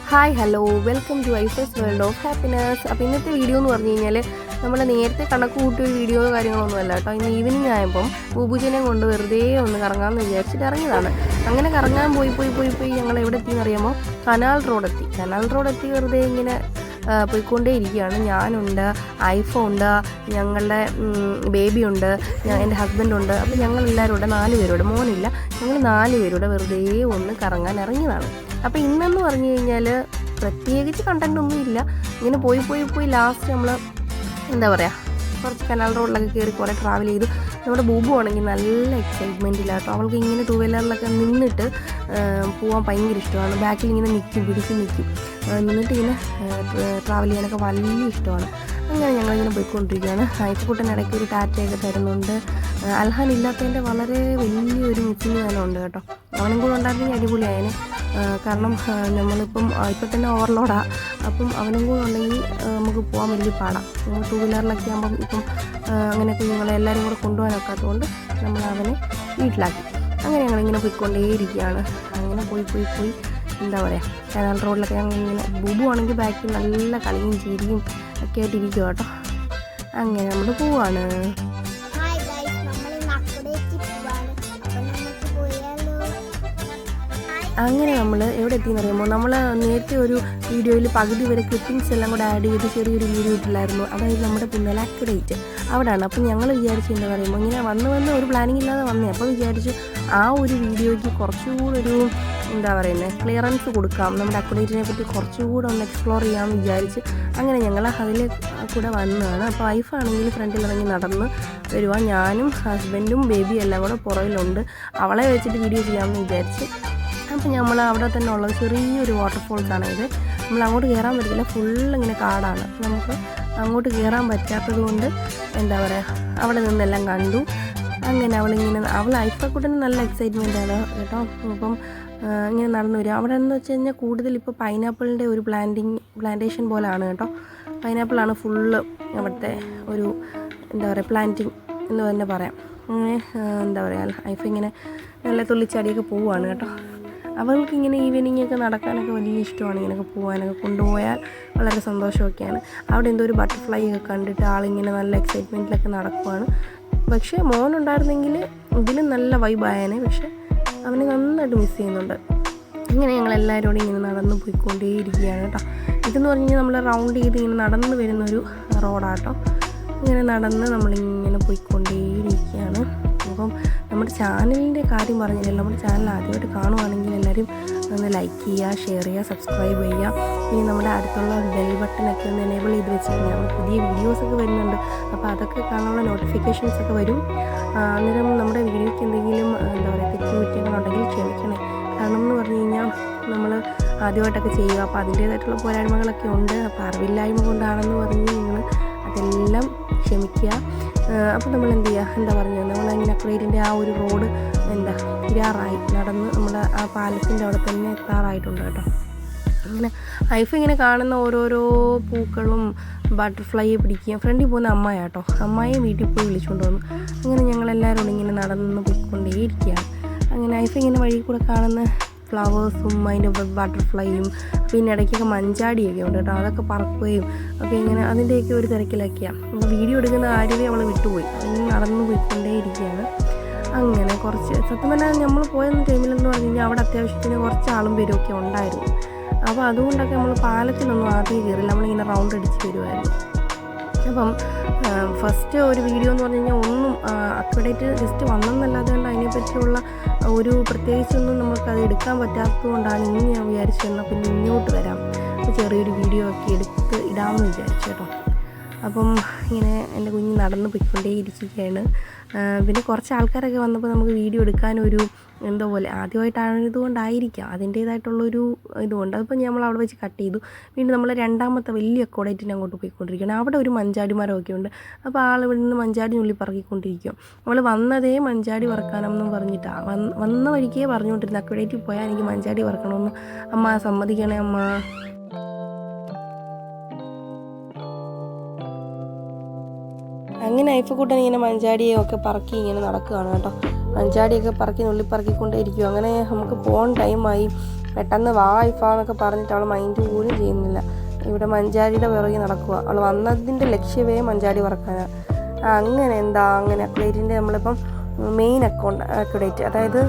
Hi hello welcome to ഐഫസ് world of happiness. അപ്പോൾ ഇന്നത്തെ വീഡിയോ എന്ന് പറഞ്ഞു കഴിഞ്ഞാൽ നമ്മൾ നേരത്തെ കണക്ക് കൂട്ടിയ വീഡിയോ കാര്യങ്ങളൊന്നും അല്ല കേട്ടോ. ഇന്ന് ഈവനിങ് ആയപ്പം ബൂബുജനെ കൊണ്ട് വെറുതെ ഒന്ന് കറങ്ങാമെന്ന് വിചാരിച്ചിട്ട് ഇറങ്ങിയതാണ്. അങ്ങനെ കറങ്ങാൻ പോയി ഞങ്ങൾ എവിടെ എത്തിയെന്ന് അറിയാമോ? കനാൽ റോഡെത്തി വെറുതെ ഇങ്ങനെ പോയിക്കൊണ്ടേ ഇരിക്കുകയാണ്. ഞാനുണ്ട്, ഐഫോണ്ട്, ഞങ്ങളുടെ ബേബിയുണ്ട്, എൻ്റെ ഹസ്ബൻഡുണ്ട്. അപ്പോൾ ഞങ്ങളെല്ലാവരും കൂടെ 4 പേരോട്, മോനില്ല, ഞങ്ങൾ 4 പേരോട് വെറുതെ ഒന്ന് കറങ്ങാൻ ഇറങ്ങിയതാണ്. അപ്പോൾ ഇന്നെന്ന് പറഞ്ഞു കഴിഞ്ഞാൽ പ്രത്യേകിച്ച് കണ്ടൻ്റ് ഒന്നും ഇല്ല. ഇങ്ങനെ പോയി ലാസ്റ്റ് നമ്മൾ എന്താ പറയുക, കുറച്ച് കനാൽ റോഡിലൊക്കെ കയറി കുറേ ട്രാവൽ ചെയ്തു. നമ്മുടെ ബൂബു ആണെങ്കിൽ നല്ല എക്സൈറ്റ്മെൻറ്റിലാട്ടോ. അവൾക്ക് ഇങ്ങനെ 2 വീലറിലൊക്കെ നിന്നിട്ട് പോകാൻ ഭയങ്കര ഇഷ്ടമാണ്. ബാക്കിൽ ഇങ്ങനെ പിടിച്ച് നിൽക്കും, നിന്നിട്ട് ഇങ്ങനെ ട്രാവൽ ചെയ്യാനൊക്കെ വലിയ ഇഷ്ടമാണ്. അങ്ങനെ ഞങ്ങളിങ്ങനെ പോയിക്കൊണ്ടിരിക്കുകയാണ്. ഐഫക്കുട്ടൻ ഇടയ്ക്ക് ഒരു ടാറ്റയൊക്കെ തരുന്നുണ്ട്. അൽഹാൻ ഇല്ലാത്തതിൻ്റെ വളരെ വലിയൊരു മിസ്സിങ് തന്നെ ഉണ്ട് കേട്ടോ. അവനും കൂടെ ഉണ്ടായിരുന്നെങ്കിൽ അടിപൊളിയായതിന്. കാരണം നമ്മളിപ്പം ഇപ്പം തന്നെ ഓവർലോഡാണ്. അപ്പം അവനും കൂടെ ഉണ്ടെങ്കിൽ നമുക്ക് പോകാൻ വലിയ പാടാണ്. 2 വീലറിലൊക്കെ ആകുമ്പം ഇപ്പം അങ്ങനെ കുഞ്ഞുങ്ങളെ എല്ലാവരും കൂടെ കൊണ്ടുപോകാനൊക്കാത്തതുകൊണ്ട് നമ്മൾ അവനെ വീട്ടിലാക്കി. അങ്ങനെ ഞങ്ങളിങ്ങനെ പോയിക്കൊണ്ടേയിരിക്കുകയാണ്. അങ്ങനെ പോയി എന്താ പറയുക, കനാൽ റോഡിലൊക്കെ ഞങ്ങൾ ഇങ്ങനെ, ബൂബു ആണെങ്കിൽ ബാക്കിൽ നല്ല കളിയും ചിരിയും ഒക്കെ ആയിട്ടിരിക്കുക കേട്ടോ. അങ്ങനെ നമ്മൾ പോവാണ്. അങ്ങനെ നമ്മൾ എവിടെ എത്തിയെന്ന് അറിയുമ്പോൾ, നമ്മൾ നേരത്തെ ഒരു വീഡിയോയിൽ പകുതി വരെ ക്ലിപ്പിങ്സ് എല്ലാം കൂടെ ആഡ് ചെയ്ത് ചെറിയൊരു വീഡിയോ ഇട്ടില്ലായിരുന്നു. അതായത് നമ്മുടെ പുന്നല അക്വഡേറ്റ് അവിടെയാണ്. അപ്പം ഞങ്ങൾ വിചാരിച്ചു എന്താ പറയുമ്പോൾ, ഇങ്ങനെ വന്ന് ഒരു പ്ലാനിങ് ഇല്ലാതെ വന്നേ. അപ്പോൾ വിചാരിച്ചു ആ ഒരു വീഡിയോയ്ക്ക് കുറച്ചുകൂടെ ഒരു എന്താ പറയുന്നത് ക്ലിയറൻസ് കൊടുക്കാം, നമ്മുടെ അക്വഡേറ്റിനെ പറ്റി കുറച്ചുകൂടെ ഒന്ന് എക്സ്പ്ലോർ ചെയ്യാമെന്ന് വിചാരിച്ച് അങ്ങനെ ഞങ്ങൾ അതിൽ കൂടെ വന്നതാണ്. അപ്പോൾ വൈഫാണെങ്കിൽ ഫ്രണ്ടിലിറങ്ങി നടന്ന് വരുവാ. ഞാനും ഹസ്ബൻഡും ബേബിയും എല്ലാം കൂടെ പുറകിലുണ്ട്. അവളെ വെച്ചിട്ട് വീഡിയോ ചെയ്യാമെന്ന് വിചാരിച്ച്. അപ്പോൾ നമ്മൾ അവിടെ തന്നെ ഉള്ളത് ചെറിയൊരു വാട്ടർഫോൾസാണ് ഇത്. നമ്മൾ അങ്ങോട്ട് കയറാൻ പറ്റില്ല, ഫുള്ളിങ്ങനെ കാടാണ്. നമുക്ക് അങ്ങോട്ട് കയറാൻ പറ്റാത്തത് കൊണ്ട് എന്താ പറയുക, അവിടെ നിന്നെല്ലാം കണ്ടു. അങ്ങനെ അവൾ ഐഫക്കുട്ടന് നല്ല എക്സൈറ്റ്മെൻറ്റാണ് കേട്ടോ. അപ്പം ഇങ്ങനെ നടന്നു വരും. അവിടെ എന്ന് വെച്ച് കഴിഞ്ഞാൽ കൂടുതൽ ഇപ്പോൾ പൈനാപ്പിളിൻ്റെ ഒരു പ്ലാന്റേഷൻ പോലെയാണ് കേട്ടോ. പൈനാപ്പിളാണ് ഫുള്ള് അവിടുത്തെ ഒരു എന്താ പറയുക പ്ലാന്റിങ് എന്ന് തന്നെ പറയാം. അങ്ങനെ എന്താ പറയുക, ഐഫ ഇങ്ങനെ നല്ല തുള്ളിച്ചാടിയൊക്കെ പോവുകയാണ് കേട്ടോ. അവൾക്കിങ്ങനെ ഈവനിങ് ഒക്കെ നടക്കാനൊക്കെ വലിയ ഇഷ്ടമാണ്. ഇങ്ങനെയൊക്കെ പോകാനൊക്കെ കൊണ്ടുപോയാൽ വളരെ സന്തോഷമൊക്കെയാണ്. അവിടെ എന്തോ ഒരു ബട്ടർഫ്ലൈ ഒക്കെ കണ്ടിട്ട് ആളിങ്ങനെ നല്ല എക്സൈറ്റ്മെൻറ്റിലൊക്കെ നടക്കുവാണ്. പക്ഷേ മോനുണ്ടായിരുന്നെങ്കിൽ ഇതിലും നല്ല വൈബായേനെ. പക്ഷേ അവനെ നന്നായിട്ട് മിസ് ചെയ്യുന്നുണ്ട്. ഇങ്ങനെ ഞങ്ങളെല്ലാവരോടും ഇങ്ങനെ നടന്ന് പോയിക്കൊണ്ടേയിരിക്കുകയാണ് കേട്ടോ. ഇതെന്ന് പറഞ്ഞു കഴിഞ്ഞാൽ നമ്മൾ റൗണ്ട് ചെയ്ത് ഇങ്ങനെ നടന്ന് വരുന്നൊരു റോഡാട്ടോ. ഇങ്ങനെ നടന്ന് നമ്മളിങ്ങനെ പോയിക്കൊണ്ടേയിരിക്കുകയാണ്. അപ്പം നമ്മുടെ ചാനലിൻ്റെ കാര്യം പറഞ്ഞില്ലല്ലോ. നമ്മുടെ ചാനൽ ആദ്യമായിട്ട് കാണുവാണെങ്കിൽ എല്ലാവരും ഒന്ന് ലൈക്ക് ചെയ്യുക, ഷെയർ ചെയ്യുക, സബ്സ്ക്രൈബ് ചെയ്യുക. ഇനി നമ്മുടെ അടുത്തുള്ള ബെൽ ബട്ടനൊക്കെ ഒന്ന് എനേബിൾ ചെയ്ത് വെച്ച് കഴിഞ്ഞാൽ പുതിയ വീഡിയോസൊക്കെ വരുന്നുണ്ട്. അപ്പോൾ അതൊക്കെ കാണാനുള്ള നോട്ടിഫിക്കേഷൻസൊക്കെ വരും. അന്നേരം നമ്മുടെ വീഡിയോയ്ക്ക് എന്തെങ്കിലും എന്താ പറയുക തെറ്റുകുറ്റങ്ങളുണ്ടെങ്കിൽ ക്ഷമിക്കണേ. കാരണം എന്ന് പറഞ്ഞു കഴിഞ്ഞാൽ നമ്മൾ ആദ്യമായിട്ടൊക്കെ ചെയ്യുക, അപ്പോൾ അതിൻ്റേതായിട്ടുള്ള പോരായ്മകളൊക്കെ ഉണ്ട്. അപ്പോൾ അറിവില്ലായ്മ കൊണ്ടാണെന്ന് പറഞ്ഞ് നിങ്ങൾ അതെല്ലാം ക്ഷമിക്കുക. അപ്പോൾ നമ്മൾ എന്ത് ചെയ്യുക, എന്താ പറയുക, നമ്മളങ്ങനെ അക്വഡേറ്റിൻ്റെ ആ ഒരു റോഡ് എന്താ തീരാറായി, നടന്ന് നമ്മുടെ ആ പാലത്തിൻ്റെ അവിടെ തന്നെ എത്താറായിട്ടുണ്ട് കേട്ടോ. അങ്ങനെ ഐഫ ഇങ്ങനെ കാണുന്ന ഓരോരോ പൂക്കളും ബട്ടർഫ്ലൈയെ പിടിക്കുക. ഫ്രണ്ടിൽ പോകുന്ന അമ്മായിട്ടോ, അമ്മായിയെ വീട്ടിൽ പോയി വിളിച്ചുകൊണ്ട് വന്നു. അങ്ങനെ ഞങ്ങളെല്ലാവരും ഇങ്ങനെ നടന്ന് പോയിക്കൊണ്ടേയിരിക്കുകയാണ്. അങ്ങനെ ഐഫ ഇങ്ങനെ വഴി കൂടെ കാണുന്ന ഫ്ലവേഴ്സും അതിൻ്റെ ബട്ടർഫ്ലൈയും പിന്നെ ഇടയ്ക്കൊക്കെ മഞ്ചാടിയൊക്കെ ഉണ്ട് കേട്ടോ. അതൊക്കെ പറക്കുകയും ഒക്കെ ഇങ്ങനെ അതിൻ്റെയൊക്കെ ഒരു തിരക്കിലൊക്കെയാണ്. വീഡിയോ എടുക്കുന്ന കാര്യമേ അവൾ വിട്ടുപോയി. അങ്ങനെ നടന്നു പോയിക്കൊണ്ടേയിരിക്കുകയാണ്. അങ്ങനെ കുറച്ച് സത്യം പറഞ്ഞാൽ നമ്മൾ പോയ ടൈമിലെന്ന് പറഞ്ഞു കഴിഞ്ഞാൽ അവിടെ അത്യാവശ്യത്തിന് കുറച്ച് ആളും പേരുമൊക്കെ ഉണ്ടായിരുന്നു. അപ്പോൾ അതുകൊണ്ടൊക്കെ നമ്മൾ പാലത്തിലൊന്നും ആദ്യം കയറില്ല, നമ്മളിങ്ങനെ റൗണ്ട് അടിച്ച് വരുമായിരുന്നു. അപ്പം ഫസ്റ്റ് ഒരു വീഡിയോ എന്ന് പറഞ്ഞു കഴിഞ്ഞാൽ ഒന്നും അക്വഡേറ്റ് ജസ്റ്റ് വന്നെന്നല്ലാതെ കൊണ്ട് അതിനെപ്പറ്റിയുള്ള ഒരു പ്രത്യേകിച്ചൊന്നും നമുക്കത് എടുക്കാൻ പറ്റാത്തത് കൊണ്ടാണ് ഇനി ഞാൻ വിചാരിച്ചു എന്നാൽ പിന്നെ ഇങ്ങോട്ട് വരാം, അപ്പോൾ ചെറിയൊരു വീഡിയോ ഒക്കെ എടുത്ത് ഇടാമെന്ന് വിചാരിച്ചു കേട്ടോ. അപ്പം ഇങ്ങനെ എൻ്റെ കുഞ്ഞ് നടന്ന് പോയിക്കൊണ്ടേ ഇരിക്കുകയാണ്. പിന്നെ കുറച്ച് ആൾക്കാരൊക്കെ വന്നപ്പോൾ നമുക്ക് വീഡിയോ എടുക്കാനൊരു എന്തോ പോലെ, ആദ്യമായിട്ടായതുകൊണ്ടായിരിക്കാം അതിൻ്റേതായിട്ടുള്ളൊരു ഇതുകൊണ്ട്. അതിപ്പോൾ നമ്മൾ അവിടെ വെച്ച് കട്ട് ചെയ്തു. വീണ്ടും നമ്മൾ രണ്ടാമത്തെ വലിയ അക്വഡേറ്റിന് അങ്ങോട്ട് പോയിക്കൊണ്ടിരിക്കുകയാണ്. അവിടെ ഒരു മഞ്ചാടി മരമൊക്കെ ഉണ്ട്. അപ്പോൾ ആൾ ഇവിടെ നിന്ന് മഞ്ചാടി നുള്ളി പറക്കിക്കൊണ്ടിരിക്കും. നമ്മൾ വന്നതേ മഞ്ചാടി വറക്കാനെന്നും പറഞ്ഞിട്ടാണ് വന്ന വഴിക്കേ പറഞ്ഞുകൊണ്ടിരുന്നത്, അക്വഡേറ്റിൽ പോയാൽ എനിക്ക് മഞ്ചാടി വറക്കണമെന്ന്. അമ്മ സമ്മതിക്കണേ അമ്മ. അങ്ങനെ ഐഫക്കുട്ടൻ ഇങ്ങനെ മഞ്ചാടിയൊക്കെ പറക്കി ഇങ്ങനെ നടക്കുകയാണ് കേട്ടോ. മഞ്ചാടിയൊക്കെ പറക്കി നുള്ളിപ്പറക്കിക്കൊണ്ടേ ഇരിക്കും. അങ്ങനെ നമുക്ക് പോകാൻ ടൈമായി. പെട്ടെന്ന് വാ ഇഫാന്നൊക്കെ പറഞ്ഞിട്ട് അവൾ മൈൻഡ് പോലും ചെയ്യുന്നില്ല. ഇവിടെ മഞ്ചാടിയുടെ പിറകെ നടക്കുക. അവൾ വന്നതിൻ്റെ ലക്ഷ്യമേ മഞ്ചാടി വറക്കാനാണ്. അങ്ങനെ അക്വഡേറ്റിൻ്റെ നമ്മളിപ്പം മെയിൻ അക്വഡേറ്റ്, അതായത്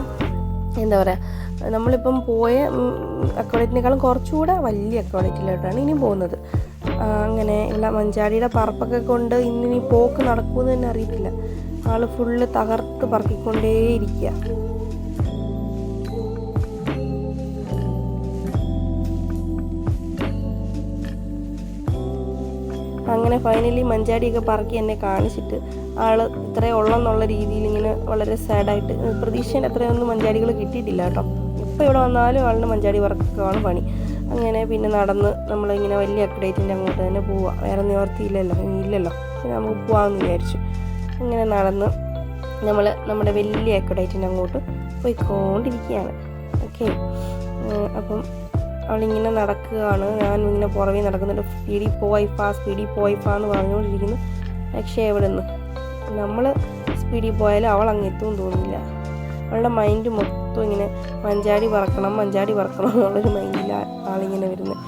എന്താ പറയുക, നമ്മളിപ്പം പോയ അക്വഡേറ്റിനേക്കാളും കുറച്ചുകൂടെ വലിയ അക്വഡേറ്റിലോട്ടാണ് ഇനിയും പോകുന്നത്. അങ്ങനെ എല്ലാ മഞ്ചാടിയുടെ പറപ്പൊക്കെ കൊണ്ട് ഇന്നിനി പോക്ക് നടക്കുമെന്ന് തന്നെ അറിയത്തില്ല. ആൾ ഫുള്ള് തകർത്ത് പറക്കിക്കൊണ്ടേയിരിക്കുക. അങ്ങനെ ഫൈനലി മഞ്ചാടിയൊക്കെ പറക്കി എന്നെ കാണിച്ചിട്ട് ആൾ ഇത്രയും ഉള്ളെന്നുള്ള രീതിയിൽ ഇങ്ങനെ വളരെ സാഡായിട്ട്, പ്രതീക്ഷേൻ്റെ അത്രയൊന്നും മഞ്ചാടികൾ കിട്ടിയിട്ടില്ല കേട്ടോ. ഇപ്പോൾ ഇവിടെ വന്നാലും ആളിന് മഞ്ചാടി പറക്കാണ് പണി. അങ്ങനെ പിന്നെ നടന്ന് നമ്മളിങ്ങനെ വലിയ അക്വഡേറ്റിൻ്റെ അങ്ങോട്ട് തന്നെ പോവുക. വേറെ നിവർത്തിയില്ലല്ലോ, ഇനിയില്ലല്ലോ, പിന്നെ നമുക്ക് പോകാമെന്ന് വിചാരിച്ചു. അങ്ങനെ നടന്ന് നമ്മൾ നമ്മുടെ വലിയ അക്വഡേറ്റിൻ്റെ അങ്ങോട്ട് പോയിക്കൊണ്ടിരിക്കുകയാണ്. ഓക്കെ, അപ്പം അവളിങ്ങനെ നടക്കുകയാണ്, ഞാൻ ഇങ്ങനെ പുറമേ നടക്കുന്നുണ്ട്. സ്പീഡിൽ പോയിഫാ എന്ന് പറഞ്ഞുകൊണ്ടിരിക്കുന്നു. പക്ഷേ എവിടെ നിന്ന് നമ്മൾ സ്പീഡിൽ പോയാലും അവൾ അങ്ങ് എത്തുമെന്ന് തോന്നുന്നില്ല. അവളുടെ മൈൻഡ് മൊത്തം ഇങ്ങനെ മഞ്ചാടി പറക്കണം എന്നുള്ളൊരു മൈൻഡിലാണ് ആളിങ്ങനെ വരുന്നത്.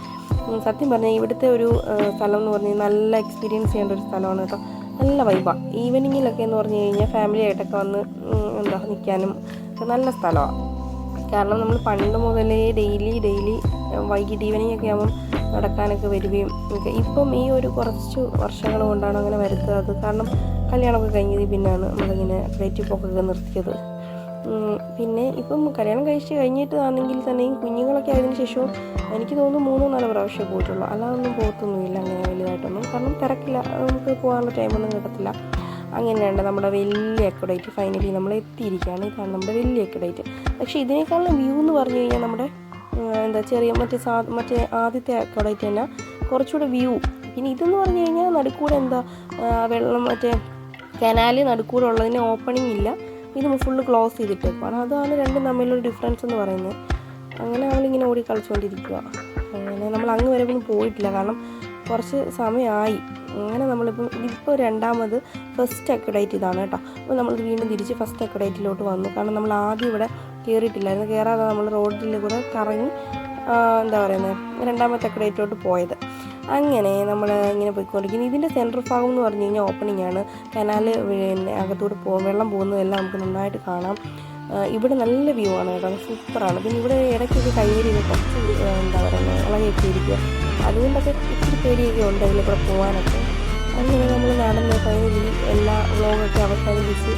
സത്യം പറഞ്ഞാൽ ഇവിടുത്തെ ഒരു സ്ഥലം എന്ന് പറഞ്ഞാൽ നല്ല എക്സ്പീരിയൻസ് ചെയ്യേണ്ട ഒരു സ്ഥലമാണ് കേട്ടോ. നല്ല വൈബാണ്. ഈവനിങ്ങിലൊക്കെ എന്ന് പറഞ്ഞു കഴിഞ്ഞാൽ ഫാമിലി ആയിട്ടൊക്കെ വന്ന് നിൽക്കാനും നല്ല സ്ഥലമാണ്. കാരണം നമ്മൾ പണ്ട് മുതലേ ഡെയിലി വൈകിട്ട് ഈവനിങ് ഒക്കെ ആകുമ്പം നടക്കാനൊക്കെ വരികയും ഒക്കെ. ഇപ്പം ഈ ഒരു കുറച്ച് വർഷങ്ങൾ കൊണ്ടാണ് അങ്ങനെ വരുന്നത്. കാരണം കല്യാണമൊക്കെ കഴിഞ്ഞത് പിന്നെയാണ് നമ്മളിങ്ങനെ അക്വഡേറ്റ് പോക്കൊക്കെ നിർത്തിയത്. പിന്നെ ഇപ്പം കല്യാണം കഴിഞ്ഞിട്ട് ആണെങ്കിൽ തന്നെയും കുഞ്ഞുങ്ങളൊക്കെ ആയതിനു ശേഷവും എനിക്ക് തോന്നുന്നു 3-4 പ്രാവശ്യമേ പോയിട്ടുള്ളൂ. അല്ലാതൊന്നും പോകത്തൊന്നുമില്ല അങ്ങനെ വലുതായിട്ടൊന്നും. കാരണം തിരക്കില്ല, നമുക്ക് പോകാനുള്ള ടൈമൊന്നും കിട്ടത്തില്ല. അങ്ങനെയുണ്ട് നമ്മുടെ വലിയ അക്വഡേറ്റ്. ഫൈനലി നമ്മൾ എത്തിയിരിക്കുകയാണ്. ഇതാണ് നമ്മുടെ വലിയ അക്വഡേറ്റ്. പക്ഷേ ഇതിനേക്കാളും വ്യൂ എന്ന് പറഞ്ഞു കഴിഞ്ഞാൽ നമ്മുടെ ചെറിയ മറ്റേ ആദ്യത്തെ അക്വഡേറ്റ് തന്നെ കുറച്ചുകൂടെ വ്യൂ. പിന്നെ ഇതെന്ന് പറഞ്ഞു കഴിഞ്ഞാൽ നടുക്കൂടെ വെള്ളം കനാല് നടുക്കൂടെ ഉള്ളതിന് ഓപ്പണിംഗ് ഇല്ല. ഇത് ഫുള്ള് ക്ലോസ് ചെയ്തിട്ടേക്കാണ്. അതാണ് രണ്ടും തമ്മിലൊരു ഡിഫറൻസ് എന്ന് പറയുന്നത്. അങ്ങനെ അവളിങ്ങനെ ഓടി കളിച്ചുകൊണ്ടിരിക്കുക. അങ്ങനെ നമ്മൾ അങ്ങ് വരെ ഒന്നും പോയിട്ടില്ല, കാരണം കുറച്ച് സമയമായി. അങ്ങനെ ഇപ്പോൾ രണ്ടാമത് ഫസ്റ്റ് അക്വഡേറ്റ് ഇതാണ് കേട്ടോ. അപ്പോൾ നമ്മൾ വീണ്ടും തിരിച്ച് ഫസ്റ്റ് അക്വഡേറ്റിലോട്ട് വന്നു. കാരണം നമ്മൾ ആദ്യം ഇവിടെ കയറിയിട്ടില്ലായിരുന്നു. കയറാതെ നമ്മൾ റോഡിൽ കൂടെ കറങ്ങി രണ്ടാമത്തെ അക്വഡേറ്റിലോട്ട് പോയത്. അങ്ങനെ നമ്മൾ ഇങ്ങനെ പോയിക്കൊണ്ടിരിക്കുന്നു. ഇതിൻ്റെ സെൻട്രൽ ഭാഗം എന്ന് പറഞ്ഞു കഴിഞ്ഞാൽ ഓപ്പണിംഗ് ആണ്. കനാല് അകത്തോട്ട് വെള്ളം പോകുന്നതെല്ലാം നമുക്ക് നന്നായിട്ട് കാണാം. ഇവിടെ നല്ല വ്യൂ ആണ് കേട്ടോ, സൂപ്പറാണ്. പിന്നെ ഇവിടെ ഇടയ്ക്കൊക്കെ കയ്യേരിയൊക്കെ കുറച്ച് ഇളകിയൊക്കെ ഇരിക്കുക. അതുകൊണ്ടൊക്കെ ഇത്തിരി പേടിയൊക്കെ ഉണ്ട് അതിൽ കൂടെ പോകാനൊക്കെ. അങ്ങനെ നമ്മൾ നടന്ന് ഫൈനലി എല്ലാ വ്ളോഗൊക്കെ അവസാനിപ്പിച്ച്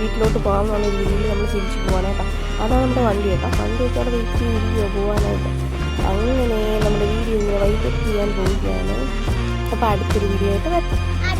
വീട്ടിലോട്ട് പോകാമെന്നുള്ള രീതിയിൽ നമ്മൾ തിരിച്ച് പോകാൻ കേട്ടോ. അതാണ് നമ്മുടെ വണ്ടി കേട്ടോ. വണ്ടിയൊക്കെ അവിടെ വെയിറ്റ് ചെയ്തിരിക്കുക പോകാനായിട്ട്. അങ്ങനെ നമ്മുടെ വീഡിയോ ഇങ്ങനെ വൈകിട്ട് ചെയ്യാൻ പോവുകയാണ്. അപ്പോൾ അടുത്തൊരു വീഡിയോ ആയിട്ട് വരാം.